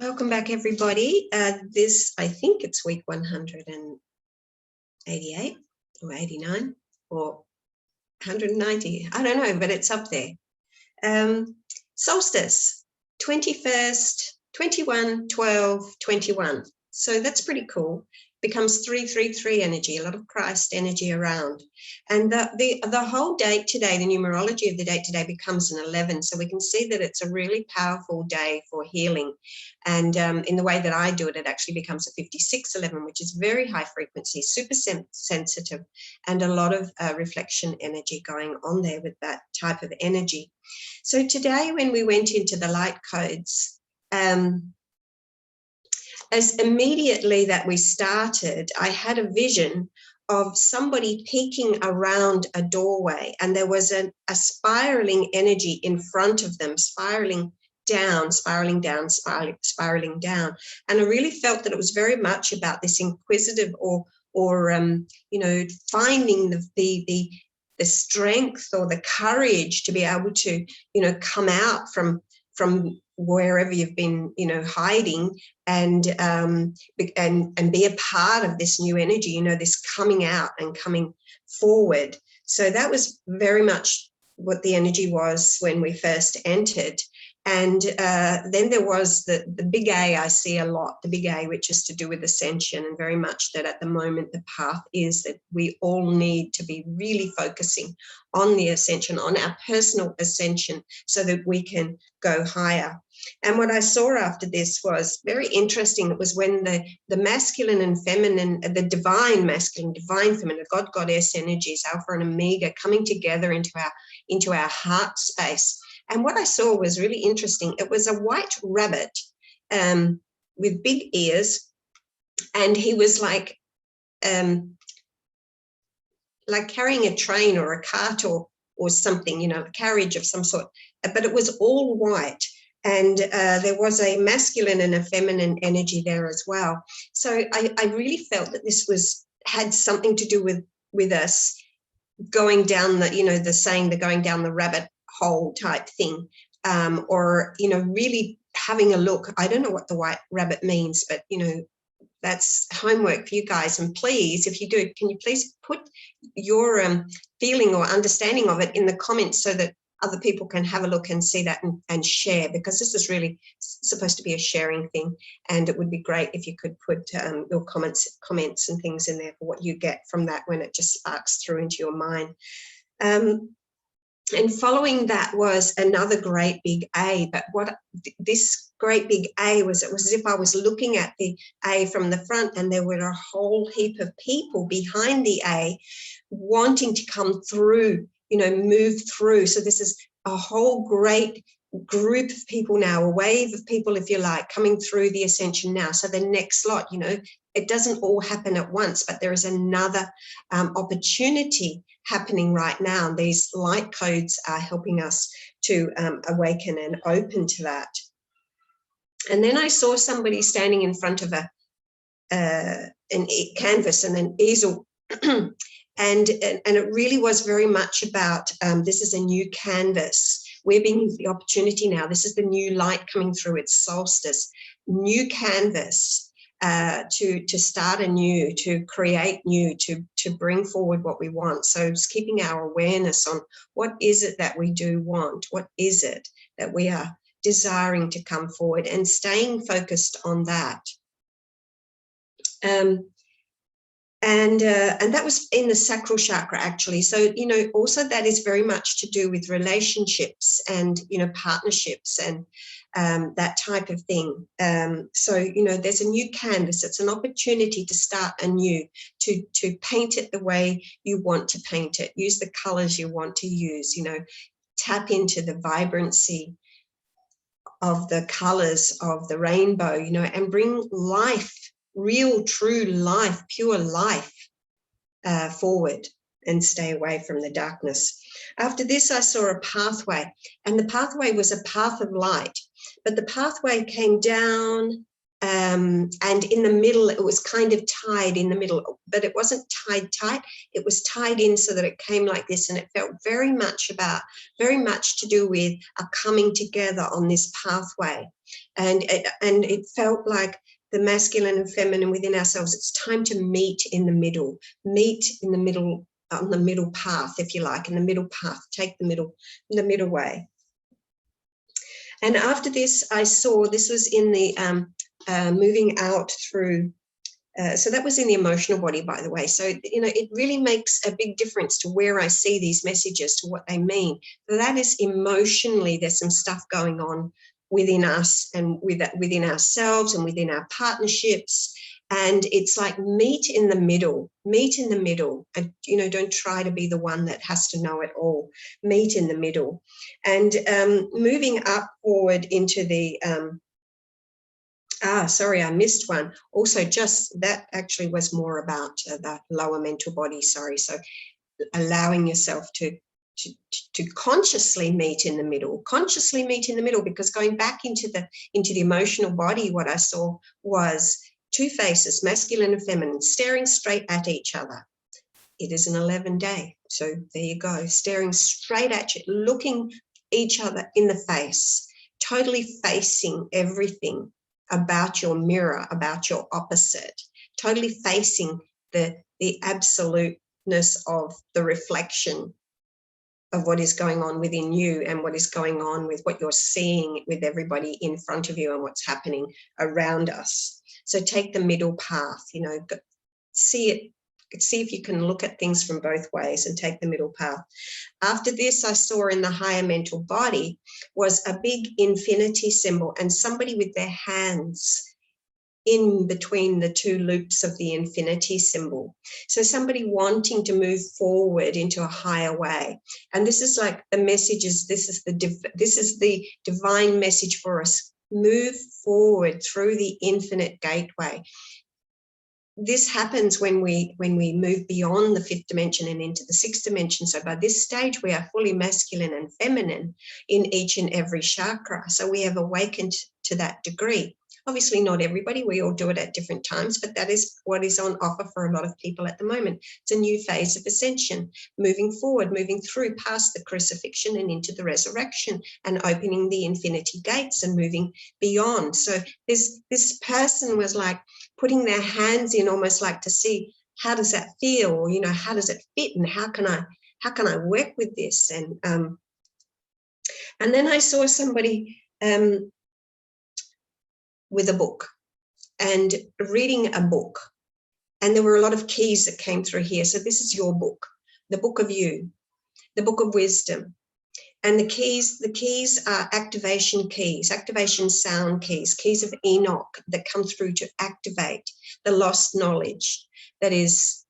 Welcome back, everybody. I think it's week 188 or 89 or 190. I don't know, but it's up there. Solstice, 21st, 21, 12, 21. So that's pretty cool. Becomes 333 energy, a lot of Christ energy around. And the whole date today, the numerology of the date today becomes an 11. So we can see that it's a really powerful day for healing. And in the way that I do it, it actually becomes a 5611, which is very high frequency, super sensitive, and a lot of reflection energy going on there with that type of energy. So today when we went into the light codes, as immediately that we started, I had a vision of somebody peeking around a doorway, and there was a spiraling energy in front of them, spiraling down. And I really felt that it was very much about this inquisitive or finding the strength or the courage to be able to, come out from wherever you've been, hiding, and be a part of this new energy, this coming out and coming forward. So that was very much what the energy was when we first entered. And then there was the big A. I see a lot, the big A, which is to do with ascension, and very much that at the moment the path is that we all need to be really focusing on the ascension, on our personal ascension, so that we can go higher. And what I saw after this was very interesting. It was when the masculine and feminine, the divine masculine, divine feminine, God, goddess energies, Alpha and Omega, coming together into our heart space. And what I saw was really interesting. It was a white rabbit with big ears, and he was like carrying a train or a cart or something, a carriage of some sort, but it was all white. And there was a masculine and a feminine energy there as well. So I really felt that this had something to do with us going down the saying, the going down the rabbit hole type thing, or really having a look. I don't know what the white rabbit means, but that's homework for you guys. And please, if you do, can you please put your feeling or understanding of it in the comments, so that other people can have a look and see that and share, because this is really supposed to be a sharing thing. And it would be great if you could put your comments and things in there for what you get from that when it just sparks through into your mind. And following that was another great big A. But what this great big A was, it was as if I was looking at the A from the front, and there were a whole heap of people behind the A wanting to come through, move through. So this is a whole great group of people now, a wave of people, if you like, coming through the ascension now. So the next lot, it doesn't all happen at once, but there is another opportunity happening right now. These light codes are helping us to awaken and open to that. And then I saw somebody standing in front of a canvas and an easel. And it really was very much about this is a new canvas. We're being given the opportunity now. This is the new light coming through. It's solstice, new canvas to start anew, to create new, to bring forward what we want. So it's keeping our awareness on what is it that we do want, what is it that we are desiring to come forward, and staying focused on that. And that was in the sacral chakra, actually. So, also that is very much to do with relationships and, partnerships and that type of thing. So, there's a new canvas. It's an opportunity to start anew, to paint it the way you want to paint it, use the colors you want to use, tap into the vibrancy of the colors of the rainbow, and bring life, real, true life, pure life forward, and stay away from the darkness. After this, I saw a pathway, and the pathway was a path of light, but the pathway came down, and in the middle, it was kind of tied in the middle, but it wasn't tied tight. It was tied in so that it came like this, and it felt very much to do with a coming together on this pathway. And it felt like the masculine and feminine within ourselves. It's time to meet in the middle, on the middle path, if you like, in the middle path, take the middle way. And after this, I saw, this was in the moving out through, so that was in the emotional body, by the way. So, you know, it really makes a big difference to where I see these messages, to what they mean. That is emotionally, there's some stuff going on within us and within ourselves and within our partnerships. And it's like meet in the middle, and, you know, don't try to be the one that has to know it all. Meet in the middle. And moving up forward into the, sorry, I missed one. Also, just that actually was more about the lower mental body, sorry. So allowing yourself to consciously meet in the middle, because going back into the emotional body, what I saw was two faces, masculine and feminine, staring straight at each other. It is an 11 day. So there you go, staring straight at you, looking each other in the face, totally facing everything about your mirror, about your opposite, totally facing the absoluteness of the reflection of what is going on within you and what is going on with what you're seeing with everybody in front of you and what's happening around us. So take the middle path, you know, see if you can look at things from both ways and take the middle path. After this, I saw in the higher mental body was a big infinity symbol and somebody with their hands in between the two loops of the infinity symbol. So somebody wanting to move forward into a higher way. And this is like the messages, this is the divine message for us. Move forward through the infinite gateway. This happens when we move beyond the fifth dimension and into the sixth dimension. So by this stage, we are fully masculine and feminine in each and every chakra. So we have awakened to that degree. Obviously not everybody, we all do it at different times, but that is what is on offer for a lot of people at the moment. It's a new phase of ascension, moving forward, moving through past the crucifixion and into the resurrection and opening the infinity gates and moving beyond. So this person was like putting their hands in almost like to see, how does that feel? Or, you know, how does it fit? And how can I work with this? And then I saw somebody, with a book and reading a book. And there were a lot of keys that came through here. So this is your book, the book of you, the book of wisdom. And the keys are activation keys, activation sound keys, keys of Enoch that come through to activate the lost knowledge that is,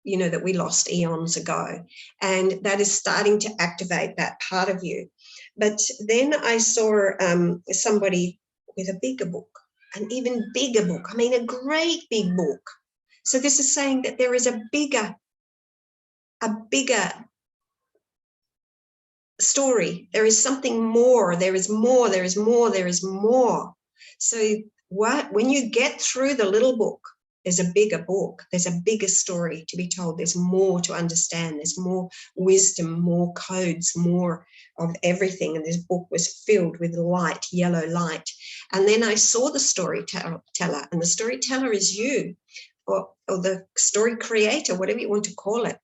you know, that we lost eons ago. And that is starting to activate that part of you. But then I saw somebody with a bigger book, an even bigger book. I mean, a great big book. So this is saying that there is a bigger story. There is something more. There is more. There is more. There is more. So when you get through the little book, there's a bigger book. There's a bigger story to be told. There's more to understand. There's more wisdom, more codes, more of everything. And this book was filled with light, yellow light. And then I saw the storyteller, and the storyteller is you, or the story creator, whatever you want to call it.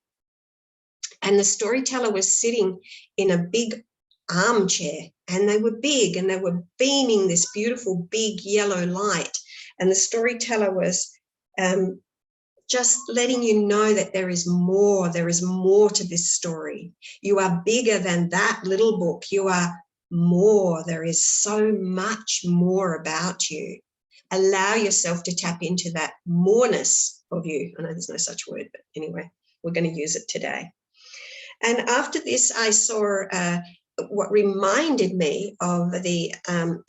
And the storyteller was sitting in a big armchair, and they were big, and they were beaming this beautiful big yellow light. And the storyteller was just letting you know that there is more to this story. You are bigger than that little book. You are more. There is so much more about you. Allow yourself to tap into that moreness of you. I know there's no such word, but anyway, we're going to use it today. And after this, I saw what reminded me of the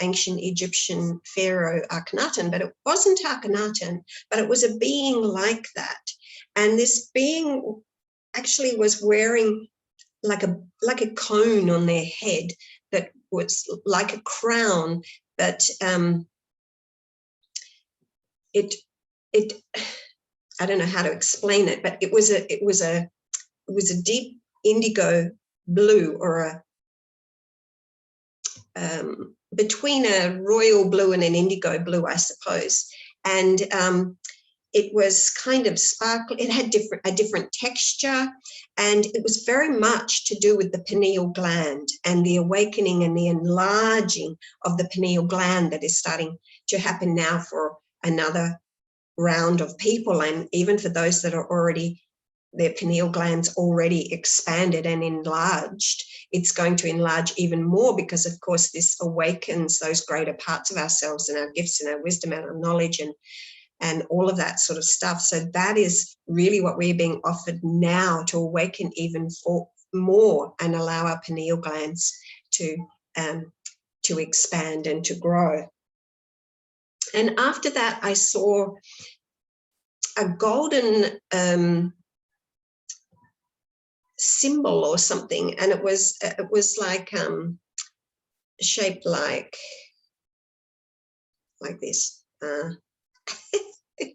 ancient Egyptian pharaoh Akhenaten, but it wasn't Akhenaten, but it was a being like that. And this being actually was wearing like a cone on their head that was like a crown, but it I don't know how to explain it, but it was a deep indigo blue, or between a royal blue and an indigo blue, I suppose. And it was kind of sparkly. It had a different texture, and it was very much to do with the pineal gland and the awakening and the enlarging of the pineal gland that is starting to happen now for another round of people, and even for those that are already, their pineal glands already expanded and enlarged, it's going to enlarge even more, because of course this awakens those greater parts of ourselves and our gifts and our wisdom and our knowledge and all of that sort of stuff. So that is really what we're being offered now, to awaken even more and allow our pineal glands to expand and to grow. And after that, I saw a golden symbol or something, and it was like shaped like this.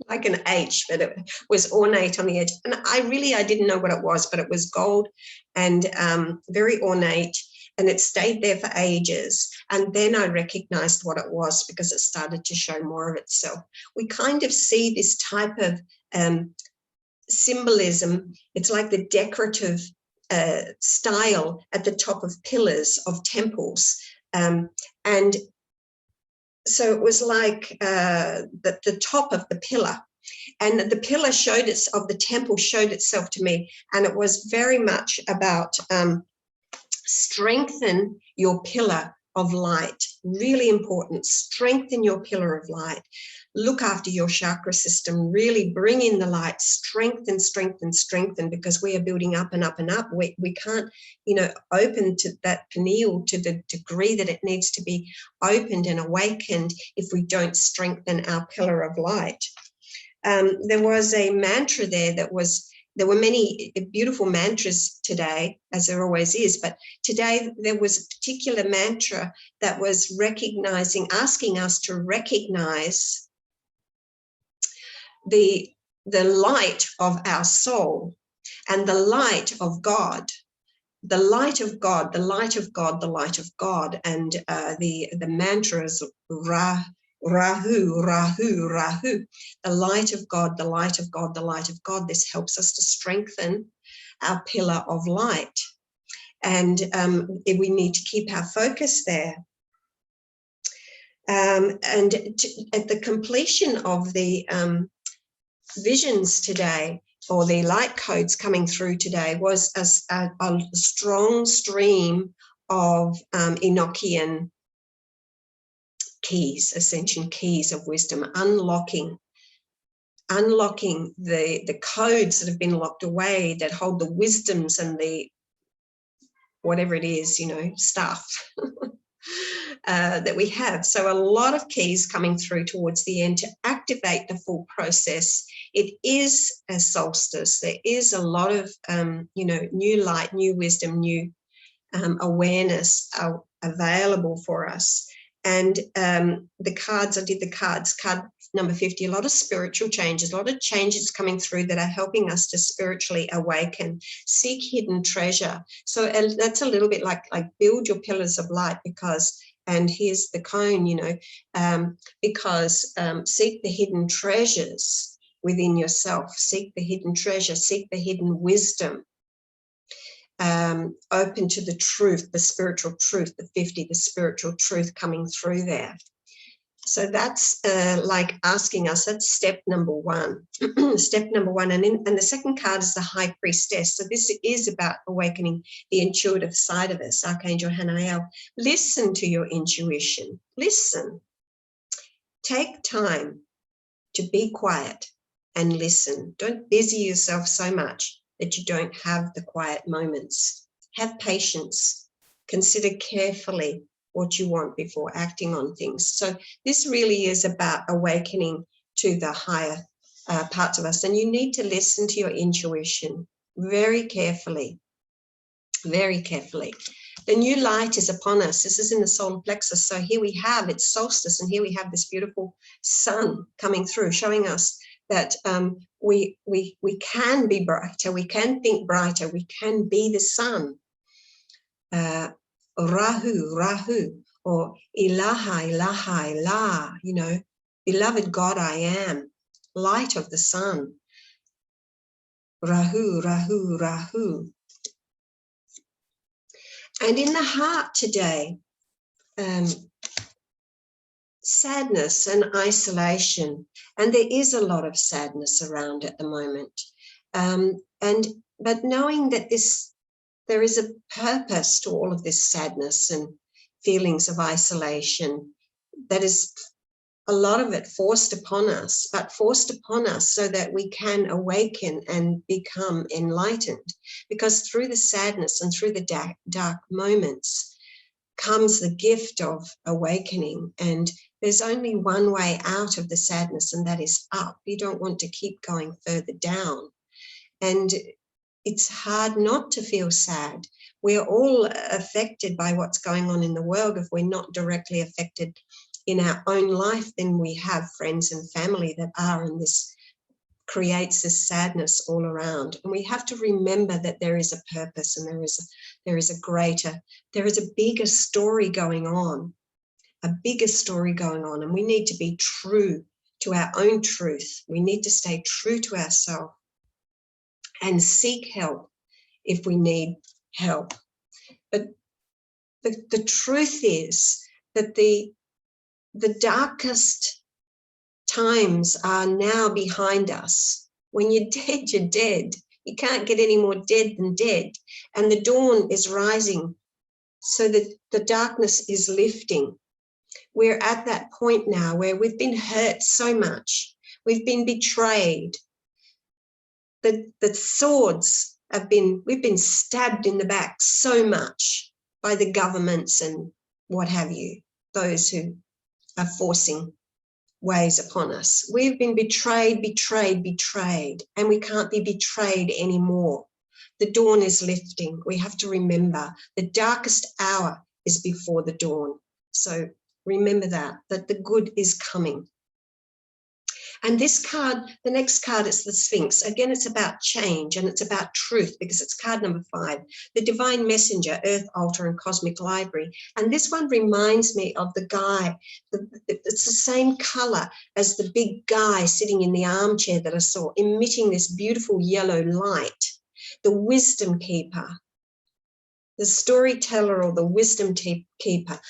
Like an H, but it was ornate on the edge. And I didn't know what it was, but it was gold and very ornate, and it stayed there for ages. And then I recognized what it was, because it started to show more of itself. We kind of see this type of symbolism. It's like the decorative style at the top of pillars of temples. And so it was like the top of the pillar, and the pillar of the temple showed itself to me, and it was very much about strengthen your pillar of light. Really important. Strengthen your pillar of light. Look after your chakra system. Really bring in the light. Strengthen, strengthen, strengthen, because we are building up and up and up. We can't, open to that pineal to the degree that it needs to be opened and awakened if we don't strengthen our pillar of light. There was a mantra there were many beautiful mantras today, as there always is, but today there was a particular mantra that was asking us to recognize the light of our soul and the light of God. The light of God, the light of God, the light of God. And the mantra is Rahu, Rahu, Rahu. The light of God, the light of God, the light of God. This helps us to strengthen our pillar of light. And we need to keep our focus there. And at the completion of the visions today, or the light codes coming through today, was a strong stream of Enochian keys, ascension keys of wisdom, unlocking the codes that have been locked away, that hold the wisdoms and the whatever it is, stuff that we have. So a lot of keys coming through towards the end to activate the full process. It is a solstice. There is a lot of, new light, new wisdom, new awareness available for us. And the cards, I did the cards, card number 50, a lot of spiritual changes, a lot of changes coming through that are helping us to spiritually awaken, seek hidden treasure. So that's a little bit like build your pillars of light, because, and here's the cone, because seek the hidden treasures within yourself, seek the hidden treasure, seek the hidden wisdom. Open to the truth, the spiritual truth, the 50, the spiritual truth coming through there. So that's like asking us, that's step number one. Step number one. And the second card is the High Priestess. So this is about awakening the intuitive side of us, Archangel Hanael. Listen to your intuition. Listen. Take time to be quiet and listen. Don't busy yourself so much that you don't have the quiet moments. Have patience. Consider carefully what you want before acting on things. So this really is about awakening to the higher parts of us. And you need to listen to your intuition very carefully, very carefully. The new light is upon us. This is in the solar plexus. So here we have, it's solstice, and here we have this beautiful sun coming through, showing us that we can be brighter, we can think brighter, we can be the sun. Rahu, Rahu, or Ilaha, Ilaha, Ilah, you know, beloved God I am, light of the sun, Rahu, Rahu, Rahu. And in the heart today, sadness and isolation, and there is a lot of sadness around at the moment. But knowing that there is a purpose to all of this sadness and feelings of isolation, that is a lot of it forced upon us, but forced upon us so that we can awaken and become enlightened. Because through the sadness and through the dark moments comes the gift of awakening. And there's only one way out of the sadness, and that is up. You don't want to keep going further down. And it's hard not to feel sad. We're all affected by what's going on in the world. If we're not directly affected in our own life, then we have friends and family that are, and this creates this sadness all around. And we have to remember that there is a purpose, and there is a bigger story going on, and we need to be true to our own truth. We need to stay true to ourselves and seek help if we need help. But the truth is that the darkest times are now behind us. When you're dead, you're dead. You can't get any more dead than dead. And the dawn is rising, so that the darkness is lifting. We're at that point now where we've been hurt so much. We've been betrayed. The swords we've been stabbed in the back so much by the governments and what have you, those who are forcing ways upon us. We've been betrayed, and we can't be betrayed anymore. The dawn is lifting. We have to remember the darkest hour is before the dawn. So remember that the good is coming. And this card, the next card, is the Sphinx. Again, it's about change, and it's about truth, because it's card number 5, the Divine Messenger, Earth Altar and Cosmic Library. And this one reminds me of the guy. It's the same color as the big guy sitting in the armchair that I saw, emitting this beautiful yellow light. The Wisdom Keeper, the storyteller, or the Wisdom Keeper.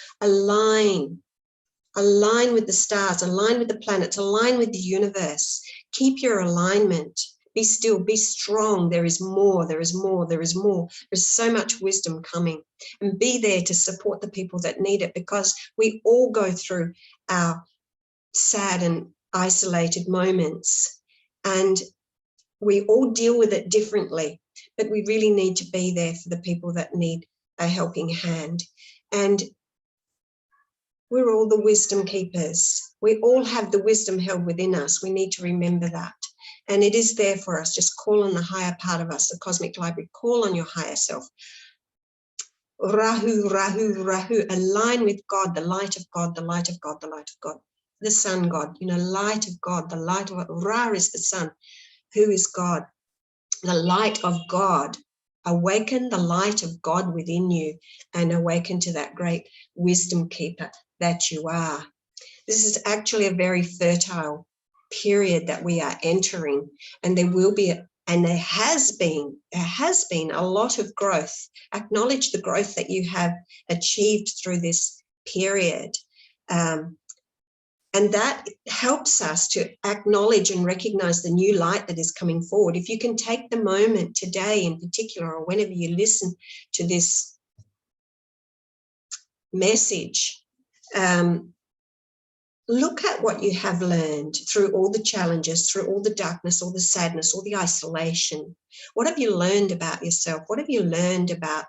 Align with the stars, align with the planets, align with the universe. Keep your alignment. Be still, be strong. There is more, there is more, there is more. There's so much wisdom coming. And be there to support the people that need it, because we all go through our sad and isolated moments, and we all deal with it differently. But we really need to be there for the people that need a helping hand. And we're all the wisdom keepers. We all have the wisdom held within us. We need to remember that. And it is there for us. Just call on the higher part of us, the Cosmic Library. Call on your higher self. Rahu, Rahu, Rahu. Align with God, the light of God, the light of God, the light of God. The sun God, light of God, the light of God. Ra is the sun. Who is God? The light of God. Awaken the light of God within you, and awaken to that great wisdom keeper that you are. This is actually a very fertile period that we are entering, and there will be, and there has been a lot of growth. Acknowledge the growth that you have achieved through this period. And that helps us to acknowledge and recognize the new light that is coming forward. If you can take the moment today in particular, or whenever you listen to this message, look at what you have learned through all the challenges, through all the darkness, all the sadness, all the isolation. What have you learned about yourself? What have you learned about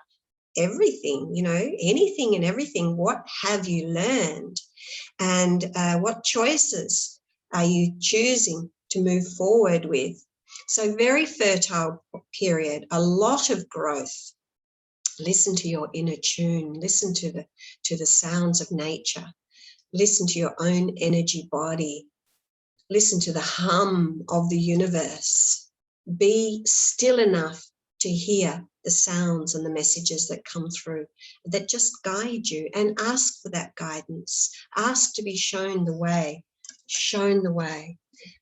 everything, anything and everything? What have you learned? And what choices are you choosing to move forward with? So very fertile period, a lot of growth. Listen to your inner tune. Listen to the sounds of nature. Listen to your own energy body. Listen to the hum of the universe. Be still enough to hear the sounds and the messages that come through that just guide you, and ask for that guidance. Ask to be shown the way,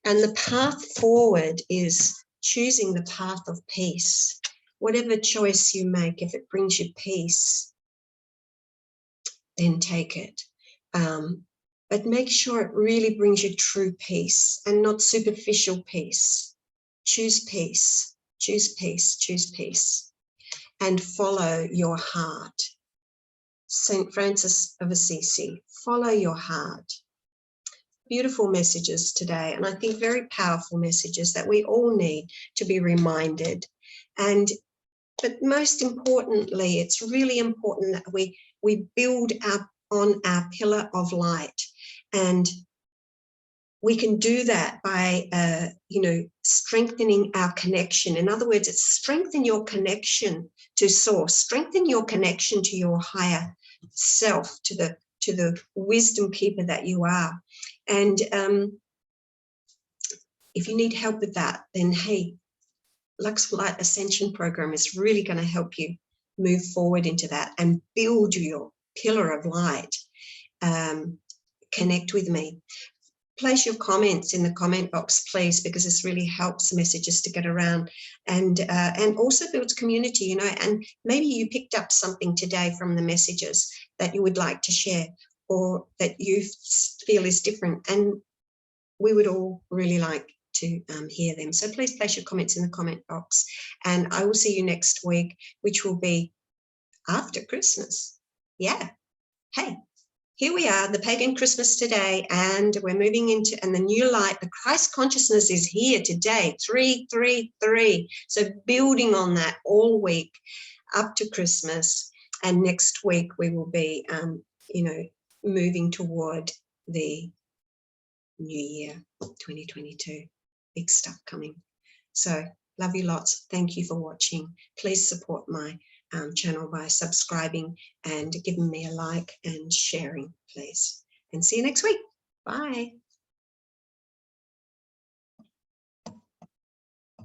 And the path forward is choosing the path of peace. Whatever choice you make, if it brings you peace, then take it. But make sure it really brings you true peace and not superficial peace. Choose peace, choose peace, choose peace, and follow your heart. St. Francis of Assisi, follow your heart. Beautiful messages today, and I think very powerful messages that we all need to be reminded. But most importantly, it's really important that we build on our pillar of light, and we can do that by strengthening our connection. In other words, it's strengthen your connection to source, strengthen your connection to your higher self, to the wisdom keeper that you are. And if you need help with that, then hey, Lux Light Ascension Program is really going to help you move forward into that and build your pillar of light. Connect with me. Place your comments in the comment box, please, because this really helps messages to get around, and also builds community, and maybe you picked up something today from the messages that you would like to share, or that you feel is different, and we would all really like to hear them. So please place your comments in the comment box, and I will see you next week, which will be after Christmas. Yeah. Hey, here we are, the pagan Christmas today, and we're moving into, and the new light, the Christ consciousness is here today, 333. So building on that all week up to Christmas, and next week we will be, moving toward the new year, 2022. Big stuff coming. So love you lots. Thank you for watching. Please support my channel by subscribing and giving me a like and sharing, please. And see you next week. Bye.